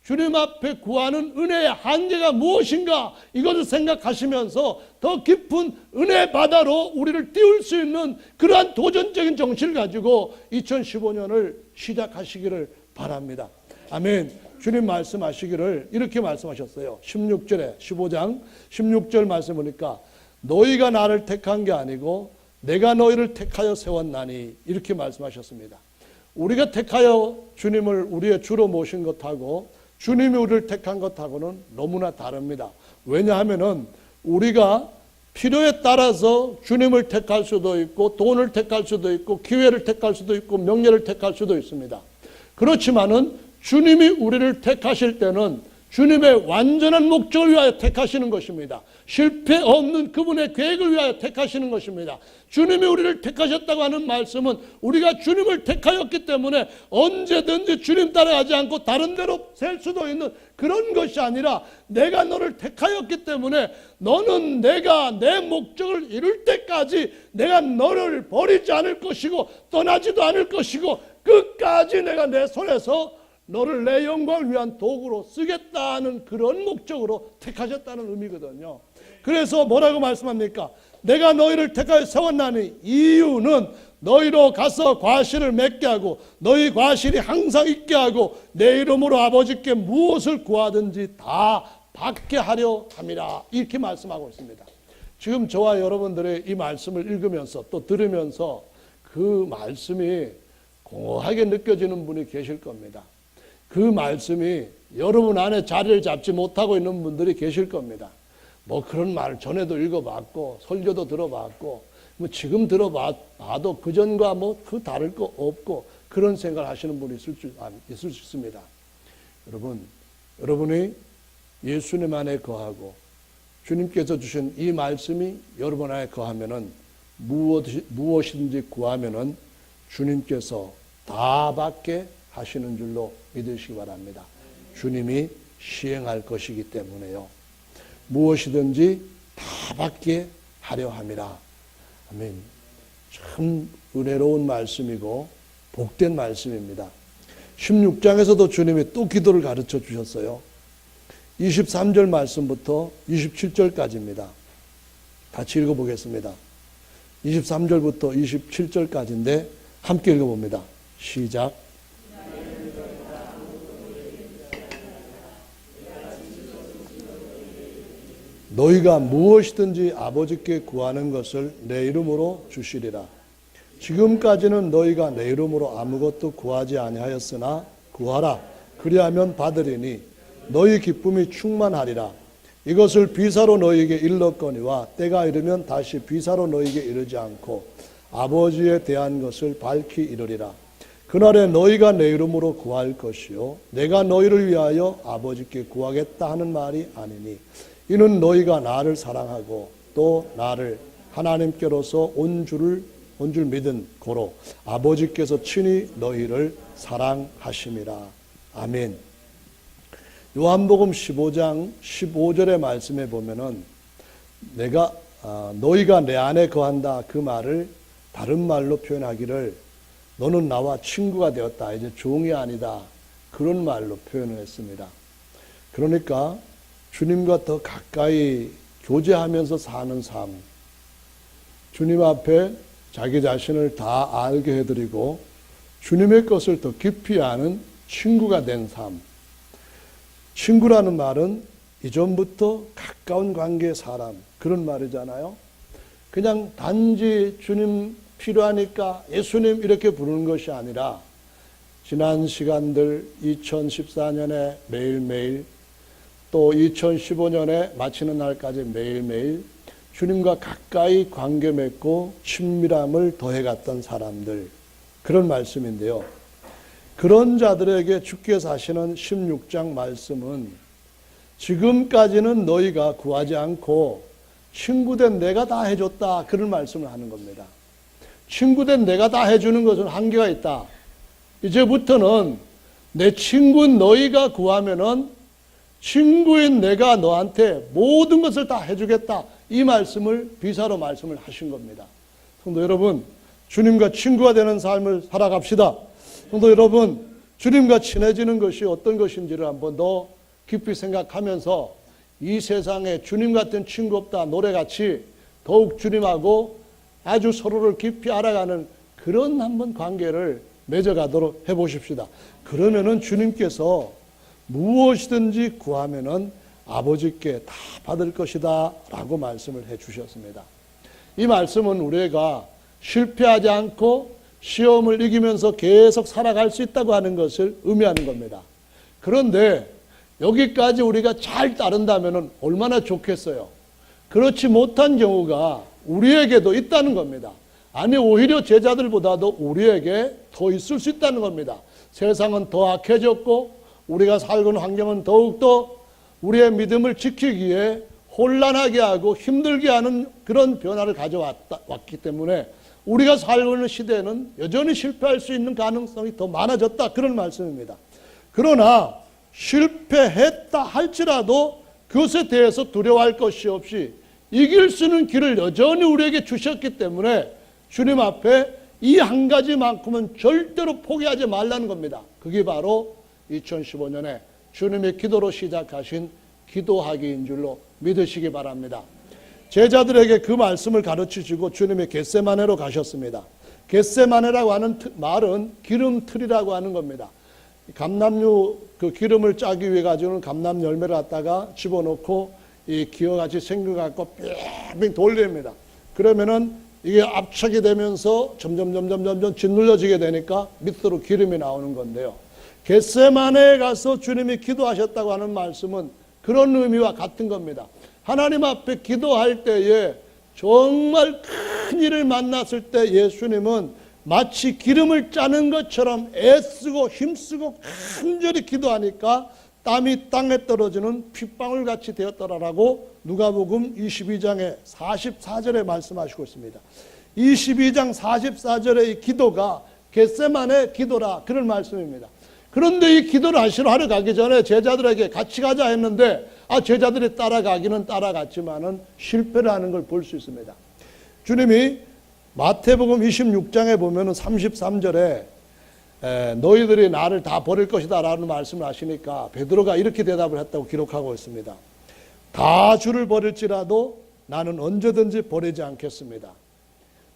주님 앞에 구하는 은혜의 한계가 무엇인가 이것을 생각하시면서 더 깊은 은혜 바다로 우리를 띄울 수 있는 그러한 도전적인 정신을 가지고 2015년을 시작하시기를 바랍니다. 아멘. 주님 말씀하시기를 이렇게 말씀하셨어요. 16절에 15장 16절 말씀 보니까 너희가 나를 택한 게 아니고 내가 너희를 택하여 세웠나니 이렇게 말씀하셨습니다. 우리가 택하여 주님을 우리의 주로 모신 것하고 주님이 우리를 택한 것하고는 너무나 다릅니다. 왜냐하면은 우리가 필요에 따라서 주님을 택할 수도 있고 돈을 택할 수도 있고 기회를 택할 수도 있고 명예를 택할 수도 있습니다. 그렇지만은 주님이 우리를 택하실 때는 주님의 완전한 목적을 위하여 택하시는 것입니다. 실패 없는 그분의 계획을 위하여 택하시는 것입니다. 주님이 우리를 택하셨다고 하는 말씀은 우리가 주님을 택하였기 때문에 언제든지 주님 따라가지 않고 다른 데로 셀 수도 있는 그런 것이 아니라 내가 너를 택하였기 때문에 너는 내가 내 목적을 이룰 때까지 내가 너를 버리지 않을 것이고 떠나지도 않을 것이고 끝까지 내가 내 손에서 너를 내 영광을 위한 도구로 쓰겠다는 그런 목적으로 택하셨다는 의미거든요. 그래서 뭐라고 말씀합니까? 내가 너희를 택하여 세웠나니 이유는 너희로 가서 과실을 맺게 하고 너희 과실이 항상 있게 하고 내 이름으로 아버지께 무엇을 구하든지 다 받게 하려 함이라. 이렇게 말씀하고 있습니다. 지금 저와 여러분들의 이 말씀을 읽으면서 또 들으면서 그 말씀이 공허하게 느껴지는 분이 계실 겁니다. 그 말씀이 여러분 안에 자리를 잡지 못하고 있는 분들이 계실 겁니다. 뭐 그런 말 전에도 읽어봤고 설교도 들어봤고 뭐 지금 들어봐도 그전과 뭐 그 다를 거 없고 그런 생각을 하시는 분이 있을 수 있습니다. 여러분이 예수님 안에 거하고 주님께서 주신 이 말씀이 여러분 안에 거하면은 무엇이든지 구하면은 주님께서 다 받게 하시는 줄로 믿으시기 바랍니다. 주님이 시행할 것이기 때문에요. 무엇이든지 다 받게 하려 함이라. 아멘. 참 은혜로운 말씀이고 복된 말씀입니다. 16장에서도 주님이 또 기도를 가르쳐 주셨어요. 23절 말씀부터 27절까지입니다. 같이 읽어보겠습니다. 23절부터 27절까지인데 함께 읽어봅니다. 시작. 너희가 무엇이든지 아버지께 구하는 것을 내 이름으로 주시리라. 지금까지는 너희가 내 이름으로 아무것도 구하지 아니하였으나 구하라. 그리하면 받으리니 너희 기쁨이 충만하리라. 이것을 비사로 너희에게 일렀거니와 때가 이르면 다시 비사로 너희에게 이르지 않고 아버지에 대한 것을 밝히 이르리라. 그날에 너희가 내 이름으로 구할 것이요 내가 너희를 위하여 아버지께 구하겠다 하는 말이 아니니 이는 너희가 나를 사랑하고 또 나를 하나님께로서 온 줄 믿은 고로 아버지께서 친히 너희를 사랑하심이라. 아멘. 요한복음 15장 15절의 말씀에 보면은 너희가 내 안에 거한다 그 말을 다른 말로 표현하기를 너는 나와 친구가 되었다. 이제 종이 아니다. 그런 말로 표현을 했습니다. 그러니까 주님과 더 가까이 교제하면서 사는 삶, 주님 앞에 자기 자신을 다 알게 해드리고 주님의 것을 더 깊이 아는 친구가 된 삶. 친구라는 말은 이전부터 가까운 관계의 사람, 그런 말이잖아요. 그냥 단지 주님 필요하니까 예수님 이렇게 부르는 것이 아니라 지난 시간들 2014년에 매일매일 또 2015년에 마치는 날까지 매일매일 주님과 가까이 관계 맺고 친밀함을 더해갔던 사람들, 그런 말씀인데요. 그런 자들에게 주께서 하시는 16장 말씀은 지금까지는 너희가 구하지 않고 친구된 내가 다 해줬다, 그런 말씀을 하는 겁니다. 친구된 내가 다 해주는 것은 한계가 있다. 이제부터는 내 친구인 너희가 구하면은 친구인 내가 너한테 모든 것을 다 해주겠다. 이 말씀을 비사로 말씀을 하신 겁니다. 성도 여러분, 주님과 친구가 되는 삶을 살아갑시다. 성도 여러분, 주님과 친해지는 것이 어떤 것인지를 한번 더 깊이 생각하면서 이 세상에 주님 같은 친구 없다 노래같이 더욱 주님하고 아주 서로를 깊이 알아가는 그런 한번 관계를 맺어가도록 해보십시다. 그러면은 주님께서 무엇이든지 구하면은 아버지께 다 받을 것이다 라고 말씀을 해 주셨습니다. 이 말씀은 우리가 실패하지 않고 시험을 이기면서 계속 살아갈 수 있다고 하는 것을 의미하는 겁니다. 그런데 여기까지 우리가 잘 따른다면 얼마나 좋겠어요. 그렇지 못한 경우가 우리에게도 있다는 겁니다. 아니, 오히려 제자들보다도 우리에게 더 있을 수 있다는 겁니다. 세상은 더 악해졌고 우리가 살고 있는 환경은 더욱더 우리의 믿음을 지키기에 혼란하게 하고 힘들게 하는 그런 변화를 가져왔기 때문에 우리가 살고 있는 시대에는 여전히 실패할 수 있는 가능성이 더 많아졌다, 그런 말씀입니다. 그러나 실패했다 할지라도 그것에 대해서 두려워할 것이 없이 이길 수 있는 길을 여전히 우리에게 주셨기 때문에 주님 앞에 이 한 가지만큼은 절대로 포기하지 말라는 겁니다. 그게 바로 2015년에 주님의 기도로 시작하신 기도하기인 줄로 믿으시기 바랍니다. 제자들에게 그 말씀을 가르치시고 주님의 겟세마네로 가셨습니다. 겟세마네라고 하는 말은 기름틀이라고 하는 겁니다. 감람류 그 기름을 짜기 위해 가지고는 감람 열매를 갖다가 집어넣고 이 기어같이 생겨갖고 빙빙 돌립니다. 그러면은 이게 압착이 되면서 점점 짓눌려지게 되니까 밑으로 기름이 나오는 건데요. 겟세마네에 가서 주님이 기도하셨다고 하는 말씀은 그런 의미와 같은 겁니다. 하나님 앞에 기도할 때에 정말 큰 일을 만났을 때 예수님은 마치 기름을 짜는 것처럼 애쓰고 힘쓰고 간절히 기도하니까 땀이 땅에 떨어지는 핏방울같이 되었더라라고 누가복음 22장의 44절에 말씀하시고 있습니다. 22장 44절의 이 기도가 겟세마네 기도라, 그런 말씀입니다. 그런데 이 기도를 하러 가기 전에 제자들에게 같이 가자 했는데 제자들이 따라가기는 따라갔지만은 실패를 하는 걸 볼 수 있습니다. 주님이 마태복음 26장에 보면은 33절에 너희들이 나를 다 버릴 것이다 라는 말씀을 하시니까 베드로가 이렇게 대답을 했다고 기록하고 있습니다. 다 주를 버릴지라도 나는 언제든지 버리지 않겠습니다.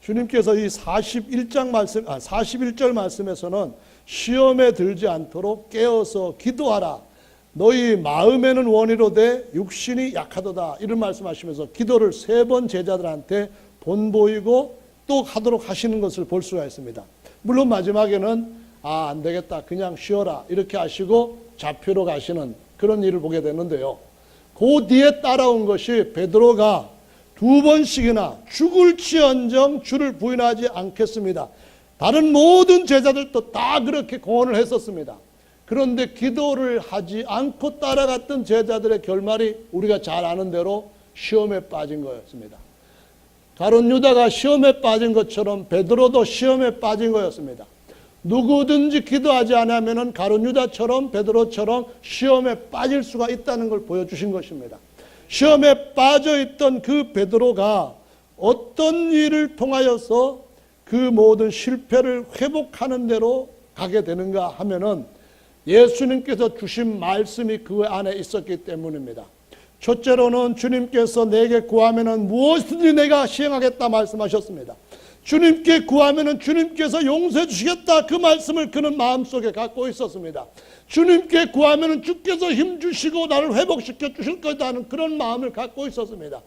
주님께서 이 41절 말씀에서는 시험에 들지 않도록 깨어서 기도하라. 너희 마음에는 원이로되 육신이 약하도다. 이런 말씀하시면서 기도를 3번 제자들한테 본보이고 또 하도록 하시는 것을 볼 수가 있습니다. 물론 마지막에는 안 되겠다, 그냥 쉬어라 이렇게 하시고 좌표로 가시는 그런 일을 보게 되는데요. 그 뒤에 따라온 것이 베드로가 2번씩이나 죽을지언정 주를 부인하지 않겠습니다. 다른 모든 제자들도 다 그렇게 공언을 했었습니다. 그런데 기도를 하지 않고 따라갔던 제자들의 결말이 우리가 잘 아는 대로 시험에 빠진 거였습니다. 가룟 유다가 시험에 빠진 것처럼 베드로도 시험에 빠진 거였습니다. 누구든지 기도하지 않으면 가룟 유다처럼 베드로처럼 시험에 빠질 수가 있다는 걸 보여주신 것입니다. 시험에 빠져있던 그 베드로가 어떤 일을 통하여서 그 모든 실패를 회복하는 대로 가게 되는가 하면은 예수님께서 주신 말씀이 그 안에 있었기 때문입니다. 첫째로는 주님께서 내게 구하면은 무엇이든지 내가 시행하겠다 말씀하셨습니다. 주님께 구하면은 주님께서 용서해 주시겠다, 그 말씀을 그는 마음속에 갖고 있었습니다. 주님께 구하면은 주께서 힘 주시고 나를 회복시켜 주실 거다는 그런 마음을 갖고 있었습니다.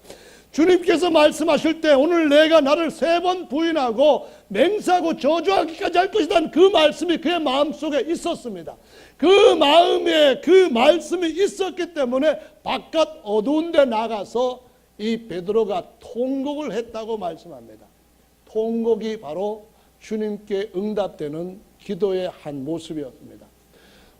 주님께서 말씀하실 때 오늘 내가 나를 3번 부인하고 맹세하고 저주하기까지 할 것이라는 그 말씀이 그의 마음속에 있었습니다. 그 마음에 그 말씀이 있었기 때문에 바깥 어두운 데 나가서 이 베드로가 통곡을 했다고 말씀합니다. 통곡이 바로 주님께 응답되는 기도의 한 모습이었습니다.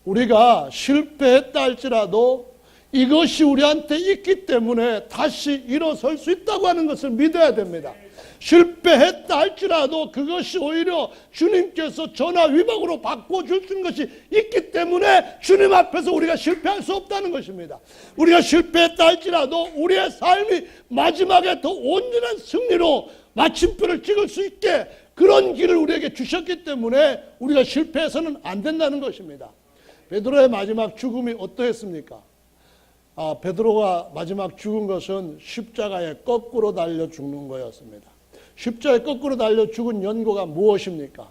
우리가 실패했다 할지라도 이것이 우리한테 있기 때문에 다시 일어설 수 있다고 하는 것을 믿어야 됩니다. 실패했다 할지라도 그것이 오히려 주님께서 전화 위복으로 바꿔줄 수 있는 것이 있기 때문에 주님 앞에서 우리가 실패할 수 없다는 것입니다. 우리가 실패했다 할지라도 우리의 삶이 마지막에 더 온전한 승리로 마침표를 찍을 수 있게 그런 길을 우리에게 주셨기 때문에 우리가 실패해서는 안 된다는 것입니다. 베드로의 마지막 죽음이 어떠했습니까? 베드로가 마지막 죽은 것은 십자가에 거꾸로 달려 죽는 거였습니다. 십자가에 거꾸로 달려 죽은 연고가 무엇입니까?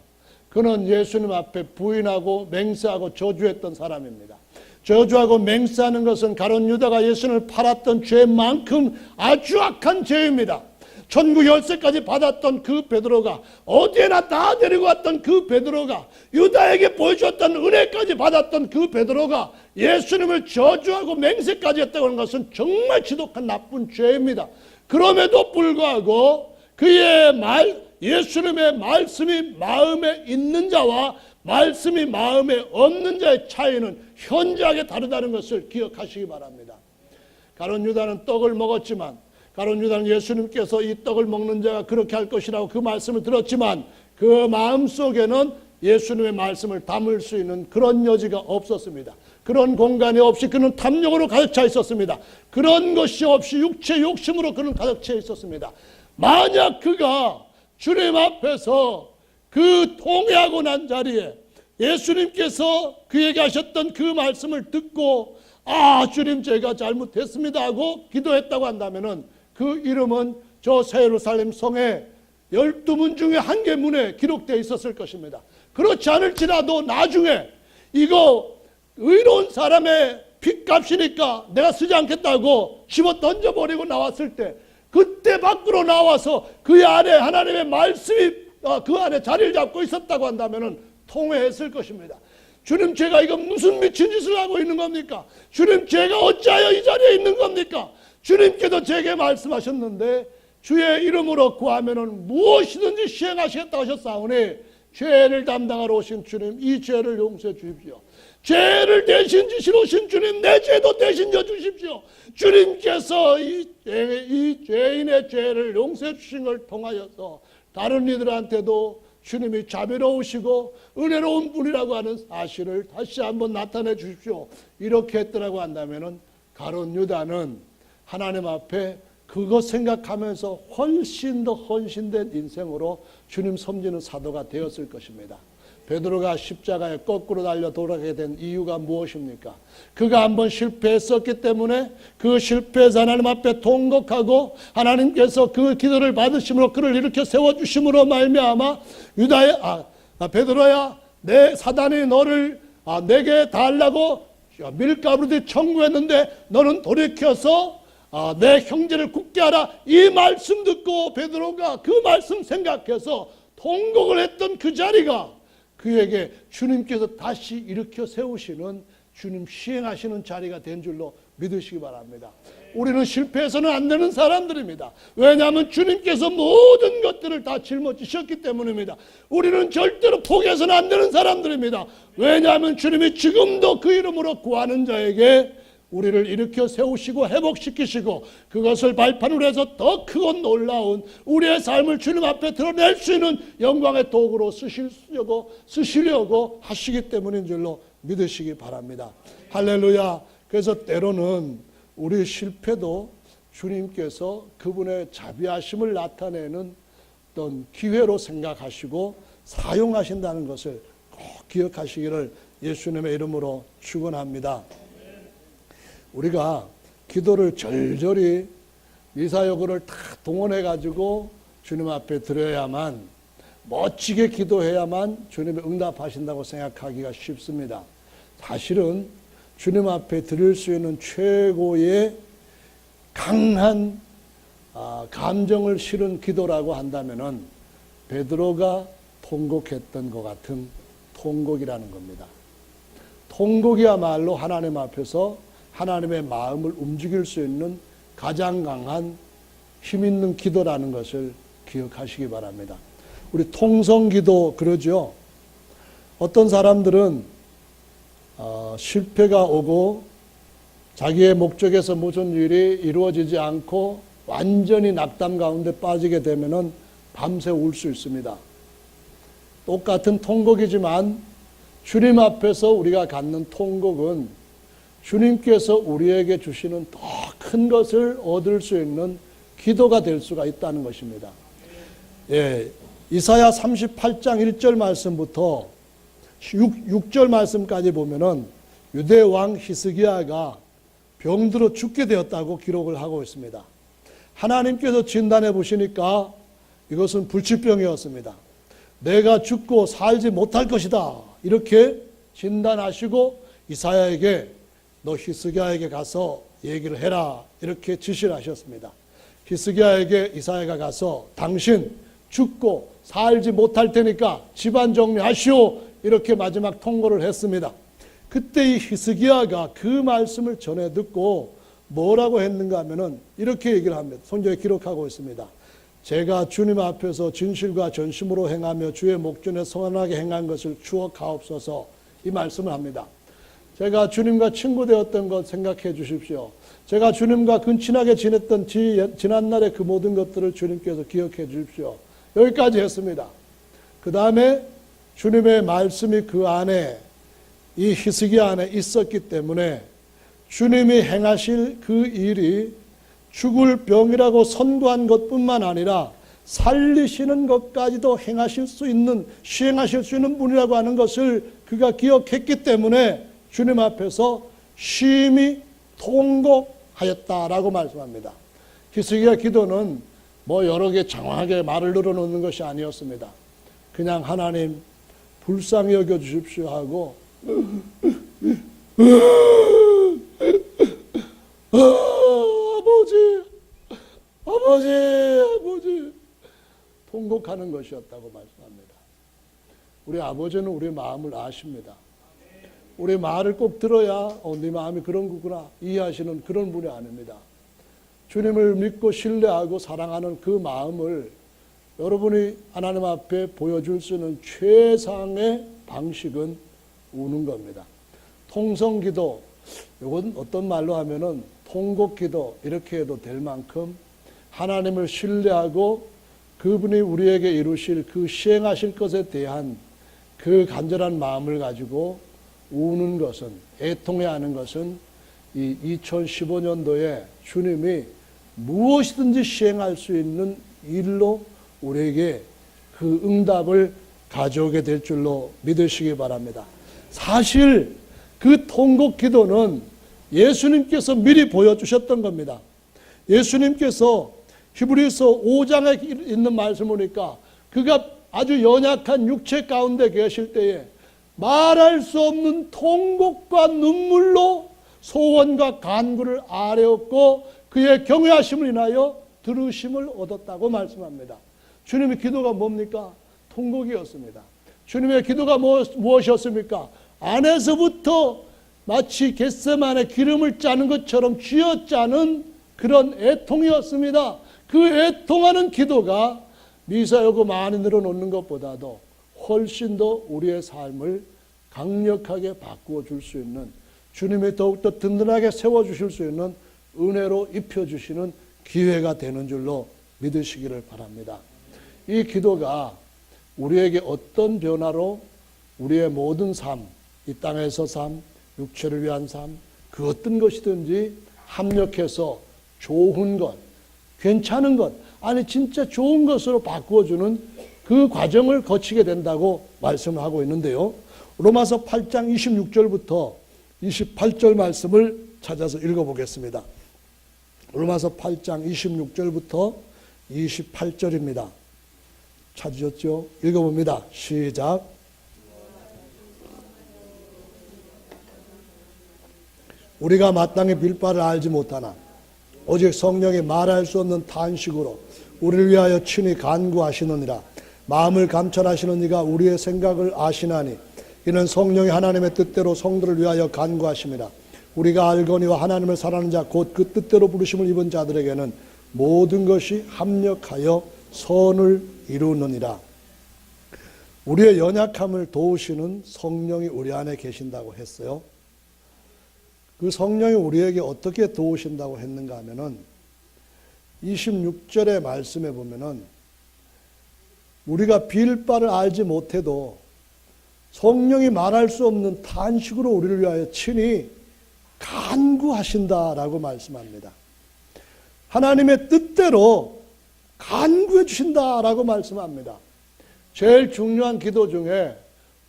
그는 예수님 앞에 부인하고 맹세하고 저주했던 사람입니다. 저주하고 맹세하는 것은 가룟 유다가 예수님을 팔았던 죄만큼 아주 악한 죄입니다. 천국 열쇠까지 받았던 그 베드로가, 어디에나 다 데리고 왔던 그 베드로가, 유다에게 보여주었던 은혜까지 받았던 그 베드로가 예수님을 저주하고 맹세까지 했다고 하는 것은 정말 지독한 나쁜 죄입니다. 그럼에도 불구하고 그의 예수님의 말씀이 마음에 있는 자와 말씀이 마음에 없는 자의 차이는 현저하게 다르다는 것을 기억하시기 바랍니다. 가룟 유다는 떡을 먹었지만, 가룟 유다는 예수님께서 이 떡을 먹는 자가 그렇게 할 것이라고 그 말씀을 들었지만 그 마음속에는 예수님의 말씀을 담을 수 있는 그런 여지가 없었습니다. 그런 공간이 없이 그는 탐욕으로 가득 차 있었습니다. 그런 것이 없이 육체 욕심으로 그는 가득 차 있었습니다. 만약 그가 주님 앞에서 그 통회하고 난 자리에 예수님께서 그에게 하셨던 그 말씀을 듣고 주님 제가 잘못했습니다 하고 기도했다고 한다면은 그 이름은 저 새 예루살렘 성에 12문 중에 한 개 문에 기록되어 있었을 것입니다. 그렇지 않을지라도 나중에 이거 의로운 사람의 핏값이니까 내가 쓰지 않겠다고 집어 던져버리고 나왔을 때, 그때 밖으로 나와서 그 안에 하나님의 말씀이 그 안에 자리를 잡고 있었다고 한다면 통회했을 것입니다. 주님 제가 이거 무슨 미친 짓을 하고 있는 겁니까? 주님 제가 어찌하여 이 자리에 있는 겁니까? 주님께서 제게 말씀하셨는데 주의 이름으로 구하면 무엇이든지 시행하시겠다고 하셨사오니 죄를 담당하러 오신 주님, 이 죄를 용서해 주십시오. 죄를 대신 지시러 오신 주님, 내 죄도 대신 져 주십시오. 주님께서 이 죄인의 죄를 용서해 주신 걸 통하여서 다른 이들한테도 주님이 자비로우시고 은혜로운 분이라고 하는 사실을 다시 한번 나타내 주십시오. 이렇게 했더라고 한다면 가룟 유다는 하나님 앞에 그것 생각하면서 훨씬 더 헌신된 인생으로 주님 섬기는 사도가 되었을 것입니다. 베드로가 십자가에 거꾸로 달려 돌아가게 된 이유가 무엇입니까? 그가 한번 실패했었기 때문에 그 실패에서 하나님 앞에 통곡하고 하나님께서 그 기도를 받으심으로 그를 일으켜 세워주심으로 말미암아 베드로야, 내 사단이 너를 내게 달라고 밀가루로 청구했는데 너는 돌이켜서 내 형제를 굳게 하라, 이 말씀 듣고 베드로가 그 말씀 생각해서 통곡을 했던 그 자리가 그에게 주님께서 다시 일으켜 세우시는, 주님 시행하시는 자리가 된 줄로 믿으시기 바랍니다. 우리는 실패해서는 안 되는 사람들입니다. 왜냐하면 주님께서 모든 것들을 다 짊어지셨기 때문입니다. 우리는 절대로 포기해서는 안 되는 사람들입니다. 왜냐하면 주님이 지금도 그 이름으로 구하는 자에게 우리를 일으켜 세우시고 회복시키시고 그것을 발판으로 해서 더 크고 놀라운 우리의 삶을 주님 앞에 드러낼 수 있는 영광의 도구로 쓰시려고 하시기 때문인 줄로 믿으시기 바랍니다. 할렐루야. 그래서 때로는 우리 실패도 주님께서 그분의 자비하심을 나타내는 어떤 기회로 생각하시고 사용하신다는 것을 꼭 기억하시기를 예수님의 이름으로 축원합니다. 우리가 기도를 절절히 미사여구를 다 동원해 가지고 주님 앞에 드려야만, 멋지게 기도해야만 주님이 응답하신다고 생각하기가 쉽습니다. 사실은 주님 앞에 드릴 수 있는 최고의 강한 감정을 실은 기도라고 한다면은 베드로가 통곡했던 것 같은 통곡이라는 겁니다. 통곡이야말로 하나님 앞에서 하나님의 마음을 움직일 수 있는 가장 강한 힘 있는 기도라는 것을 기억하시기 바랍니다. 우리 통성기도 그러죠. 어떤 사람들은 실패가 오고 자기의 목적에서 무슨 일이 이루어지지 않고 완전히 낙담 가운데 빠지게 되면은 밤새 울 수 있습니다. 똑같은 통곡이지만 주님 앞에서 우리가 갖는 통곡은 주님께서 우리에게 주시는 더 큰 것을 얻을 수 있는 기도가 될 수가 있다는 것입니다. 예, 이사야 38장 1절 말씀부터 6절 말씀까지 보면은 유대 왕 히스기야가 병들어 죽게 되었다고 기록을 하고 있습니다. 하나님께서 진단해 보시니까 이것은 불치병이었습니다. 내가 죽고 살지 못할 것이다, 이렇게 진단하시고 이사야에게 너 히스기야에게 가서 얘기를 해라, 이렇게 지시를 하셨습니다. 히스기야에게 이사야가 가서 당신 죽고 살지 못할 테니까 집안 정리하시오, 이렇게 마지막 통고를 했습니다. 그때 이 히스기야가 그 말씀을 전해 듣고 뭐라고 했는가 하면은 이렇게 얘기를 합니다. 성경에 기록하고 있습니다. 제가 주님 앞에서 진실과 전심으로 행하며 주의 목전에 선하게 행한 것을 추억하옵소서, 이 말씀을 합니다. 제가 주님과 친구 되었던 것 생각해 주십시오. 제가 주님과 근친하게 지냈던 지난날의 그 모든 것들을 주님께서 기억해 주십시오. 여기까지 했습니다. 그 다음에 주님의 말씀이 그 안에, 이 히스기야 안에 있었기 때문에 주님이 행하실 그 일이 죽을 병이라고 선고한 것뿐만 아니라 살리시는 것까지도 행하실 수 있는, 시행하실 수 있는 분이라고 하는 것을 그가 기억했기 때문에 주님 앞에서 심히 통곡하였다라고 말씀합니다. 히스기야 기도는 뭐 여러 개 장황하게 말을 늘어놓는 것이 아니었습니다. 그냥 하나님 불쌍히 여겨 주십시오 하고 아버지 통곡하는 것이었다고 말씀합니다. 우리 아버지는 우리 마음을 아십니다. 우리 말을 꼭 들어야 네 마음이 그런 거구나 이해하시는 그런 분이 아닙니다. 주님을 믿고 신뢰하고 사랑하는 그 마음을 여러분이 하나님 앞에 보여줄 수 있는 최상의 방식은 우는 겁니다. 통성기도, 이건 어떤 말로 하면은 통곡기도 이렇게 해도 될 만큼 하나님을 신뢰하고 그분이 우리에게 이루실 그 시행하실 것에 대한 그 간절한 마음을 가지고 우는 것은, 애통해하는 것은 이 2015년도에 주님이 무엇이든지 시행할 수 있는 일로 우리에게 그 응답을 가져오게 될 줄로 믿으시기 바랍니다. 사실 그 통곡 기도는 예수님께서 미리 보여주셨던 겁니다. 예수님께서 히브리서 5장에 있는 말씀 보니까 그가 아주 연약한 육체 가운데 계실 때에 말할 수 없는 통곡과 눈물로 소원과 간구를 아뢰었고 그의 경외하심을 인하여 들으심을 얻었다고 말씀합니다. 주님의 기도가 뭡니까? 통곡이었습니다. 주님의 기도가 무엇이었습니까? 안에서부터 마치 겟세마네 기름을 짜는 것처럼 쥐어짜는 그런 애통이었습니다. 그 애통하는 기도가 미사여고 많이 늘어놓는 것보다도 훨씬 더 우리의 삶을 강력하게 바꾸어 줄 수 있는, 주님이 더욱더 든든하게 세워주실 수 있는 은혜로 입혀주시는 기회가 되는 줄로 믿으시기를 바랍니다. 이 기도가 우리에게 어떤 변화로 우리의 모든 삶, 이 땅에서 삶, 육체를 위한 삶, 그 어떤 것이든지 합력해서 좋은 것, 괜찮은 것, 아니 진짜 좋은 것으로 바꾸어주는 그 과정을 거치게 된다고 말씀을 하고 있는데요. 로마서 8장 26절부터 28절 말씀을 찾아서 읽어보겠습니다. 로마서 8장 26절부터 28절입니다. 찾으셨죠? 읽어봅니다. 시작. 우리가 마땅히 빌 바를 알지 못하나 오직 성령이 말할 수 없는 탄식으로 우리를 위하여 친히 간구하시느니라. 마음을 감찰하시는 이가 우리의 생각을 아시나니 이는 성령이 하나님의 뜻대로 성도를 위하여 간구하심이라. 우리가 알거니와 하나님을 사랑하는 자 곧 그 뜻대로 부르심을 입은 자들에게는 모든 것이 합력하여 선을 이루느니라. 우리의 연약함을 도우시는 성령이 우리 안에 계신다고 했어요. 그 성령이 우리에게 어떻게 도우신다고 했는가 하면은 26절의 말씀에 보면은 우리가 빌 바를 알지 못해도 성령이 말할 수 없는 탄식으로 우리를 위하여 친히 간구하신다라고 말씀합니다. 하나님의 뜻대로 간구해 주신다라고 말씀합니다. 제일 중요한 기도 중에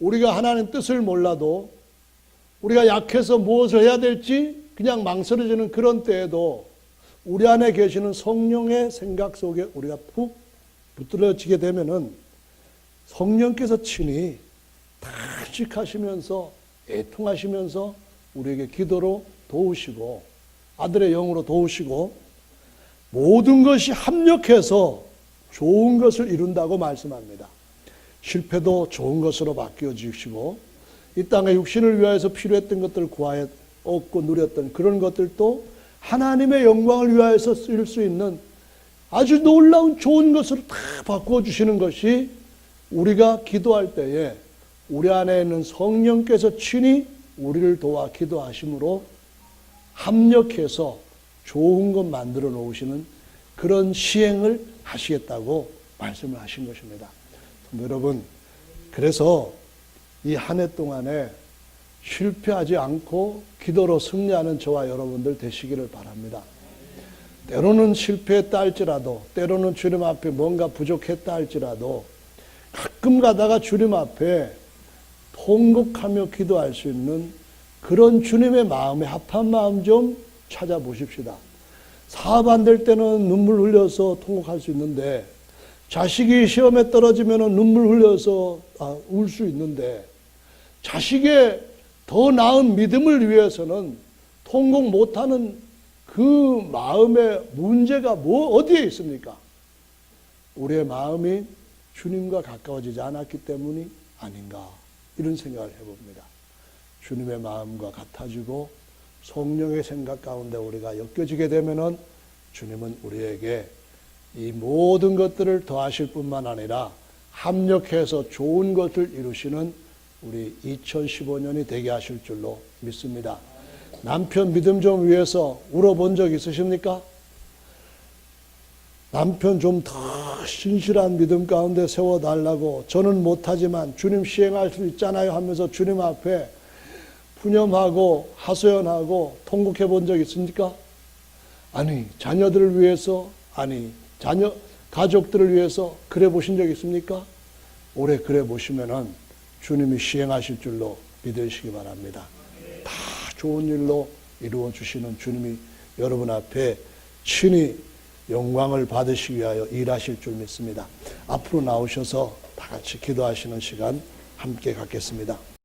우리가 하나님 뜻을 몰라도 우리가 약해서 무엇을 해야 될지 그냥 망설여지는 그런 때에도 우리 안에 계시는 성령의 생각 속에 우리가 푹 붙들어지게 되면은 성령께서 친히 탄식하시면서 애통하시면서 우리에게 기도로 도우시고 아들의 영으로 도우시고 모든 것이 합력해서 좋은 것을 이룬다고 말씀합니다. 실패도 좋은 것으로 바뀌어 주시고 이 땅의 육신을 위하여서 필요했던 것들을 구하여 얻고 누렸던 그런 것들도 하나님의 영광을 위하여서 쓰일 수 있는 아주 놀라운 좋은 것으로 다 바꾸어 주시는 것이 우리가 기도할 때에 우리 안에 있는 성령께서 친히 우리를 도와 기도하심으로 합력해서 좋은 것 만들어 놓으시는 그런 시행을 하시겠다고 말씀을 하신 것입니다. 여러분, 그래서 이 한 해 동안에 실패하지 않고 기도로 승리하는 저와 여러분들 되시기를 바랍니다. 때로는 실패했다 할지라도, 때로는 주님 앞에 뭔가 부족했다 할지라도 가끔 가다가 주님 앞에 통곡하며 기도할 수 있는 그런 주님의 마음에 합한 마음 좀 찾아보십시다. 사업 안 될 때는 눈물 흘려서 통곡할 수 있는데, 자식이 시험에 떨어지면 눈물 흘려서 울 수 있는데, 자식의 더 나은 믿음을 위해서는 통곡 못하는 그 마음의 문제가 어디에 있습니까? 우리의 마음이 주님과 가까워지지 않았기 때문이 아닌가, 이런 생각을 해봅니다. 주님의 마음과 같아지고 성령의 생각 가운데 우리가 엮여지게 되면은 주님은 우리에게 이 모든 것들을 더하실 뿐만 아니라 합력해서 좋은 것을 이루시는 우리 2015년이 되게 하실 줄로 믿습니다. 남편 믿음 좀 위해서 울어본 적 있으십니까? 남편 좀 더 신실한 믿음 가운데 세워달라고, 저는 못하지만 주님 시행할 수 있잖아요 하면서 주님 앞에 푸념하고 하소연하고 통곡해 본 적 있습니까? 아니, 자녀들을 위해서, 아니, 가족들을 위해서 그래 보신 적 있습니까? 올해 그래 보시면은 주님이 시행하실 줄로 믿으시기 바랍니다. 다 좋은 일로 이루어 주시는 주님이 여러분 앞에 친히 영광을 받으시기 위하여 일하실 줄 믿습니다. 앞으로 나오셔서 다 같이 기도하시는 시간 함께 갖겠습니다.